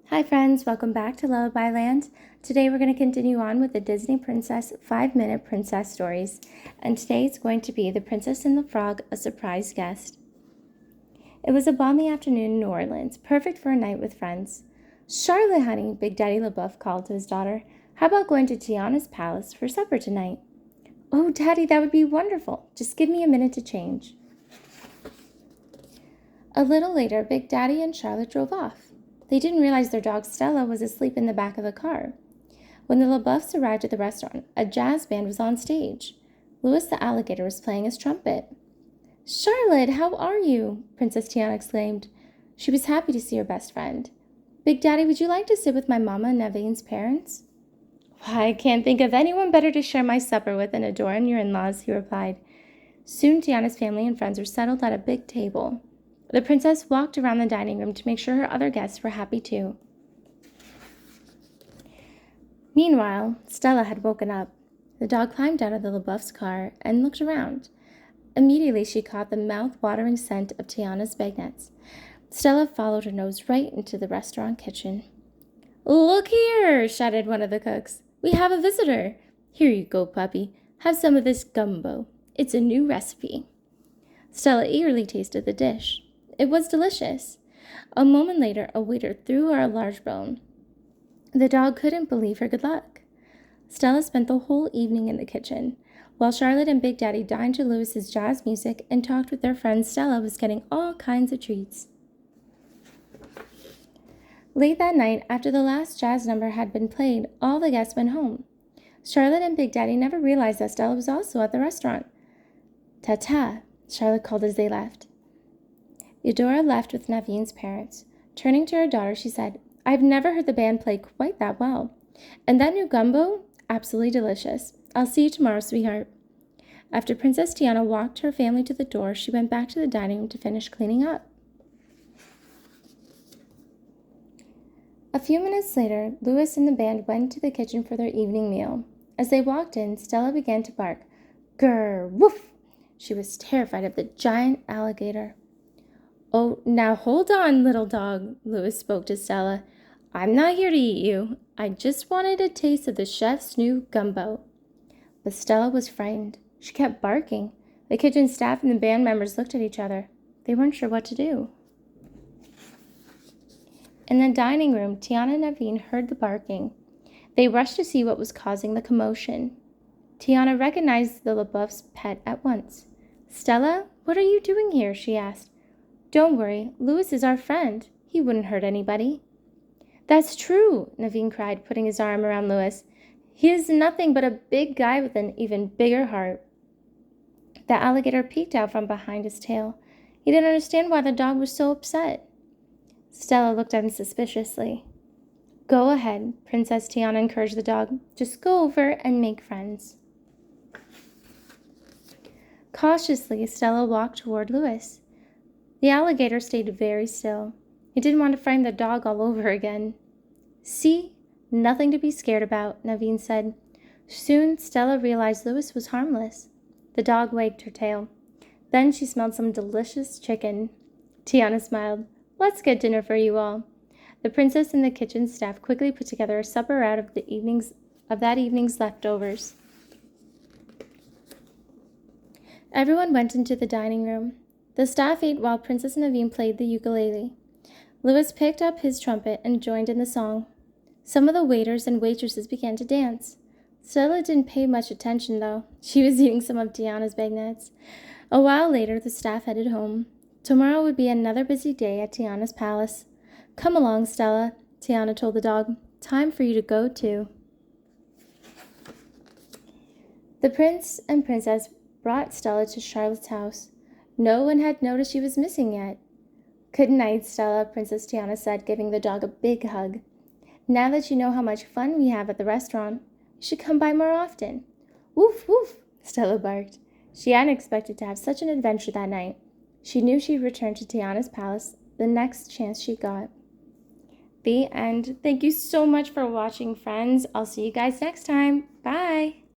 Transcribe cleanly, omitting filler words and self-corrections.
Hi friends, welcome back to Lullaby Land. Today we're going to continue on with the Disney Princess 5-minute princess stories. And today it's going to be The Princess and the Frog, a surprise guest. It was a balmy afternoon in New Orleans, perfect for a night with friends. Charlotte, honey, Big Daddy LaBeouf called to his daughter. How about going to Tiana's palace for supper tonight? Oh, Daddy, that would be wonderful. Just give me a minute to change. A little later, Big Daddy and Charlotte drove off. They didn't realize their dog Stella was asleep in the back of the car. When the LaBeoufs arrived at the restaurant, a jazz band was on stage. Louis the Alligator was playing his trumpet. Charlotte, how are you? Princess Tiana exclaimed. She was happy to see her best friend. Big Daddy, would you like to sit with my mama and Naveen's parents? Why, I can't think of anyone better to share my supper with than Adora and your in-laws, he replied. Soon Tiana's family and friends were settled at a big table. The princess walked around the dining room to make sure her other guests were happy too. Meanwhile, Stella had woken up. The dog climbed out of the LaBeouf's car and looked around. Immediately she caught the mouth-watering scent of Tiana's bagnets. Stella followed her nose right into the restaurant kitchen. Look here, shouted one of the cooks. We have a visitor. Here you go, puppy. Have some of this gumbo. It's a new recipe. Stella eagerly tasted the dish. It was delicious. A moment later, a waiter threw her a large bone. The dog couldn't believe her good luck. Stella spent the whole evening in the kitchen. While Charlotte and Big Daddy dined to Louis's jazz music and talked with their friends, Stella was getting all kinds of treats. Late that night, after the last jazz number had been played, all the guests went home. Charlotte and Big Daddy never realized that Stella was also at the restaurant. Ta-ta, Charlotte called as they left. Eudora left with Naveen's parents. Turning to her daughter, she said, I've never heard the band play quite that well. And that new gumbo? Absolutely delicious. I'll see you tomorrow, sweetheart. After Princess Tiana walked her family to the door, she went back to the dining room to finish cleaning up. A few minutes later, Louis and the band went to the kitchen for their evening meal. As they walked in, Stella began to bark. Grr, woof! She was terrified of the giant alligator. Oh, now hold on, little dog, Louis spoke to Stella. I'm not here to eat you. I just wanted a taste of the chef's new gumbo. But Stella was frightened. She kept barking. The kitchen staff and the band members looked at each other. They weren't sure what to do. In the dining room, Tiana and Naveen heard the barking. They rushed to see what was causing the commotion. Tiana recognized the LaBeouf's pet at once. Stella, what are you doing here? She asked. Don't worry, Louis is our friend. He wouldn't hurt anybody. That's true, Naveen cried, putting his arm around Louis. He is nothing but a big guy with an even bigger heart. The alligator peeked out from behind his tail. He didn't understand why the dog was so upset. Stella looked at him suspiciously. Go ahead, Princess Tiana encouraged the dog. Just go over and make friends. Cautiously, Stella walked toward Louis. The alligator stayed very still. He didn't want to frighten the dog all over again. See? Nothing to be scared about, Naveen said. Soon, Stella realized Louis was harmless. The dog wagged her tail. Then she smelled some delicious chicken. Tiana smiled. Let's get dinner for you all. The princess and the kitchen staff quickly put together a supper out of that evening's leftovers. Everyone went into the dining room. The staff ate while Princess Naveen played the ukulele. Louis picked up his trumpet and joined in the song. Some of the waiters and waitresses began to dance. Stella didn't pay much attention, though. She was eating some of Tiana's bagnets. A while later, the staff headed home. Tomorrow would be another busy day at Tiana's palace. Come along, Stella, Tiana told the dog. Time for you to go, too. The prince and princess brought Stella to Charlotte's house. No one had noticed she was missing yet. Good night, Stella, Princess Tiana said, giving the dog a big hug. Now that you know how much fun we have at the restaurant, you should come by more often. Woof, woof, Stella barked. She hadn't expected to have such an adventure that night. She knew she'd return to Tiana's palace the next chance she got. The end. Thank you so much for watching, friends. I'll see you guys next time. Bye.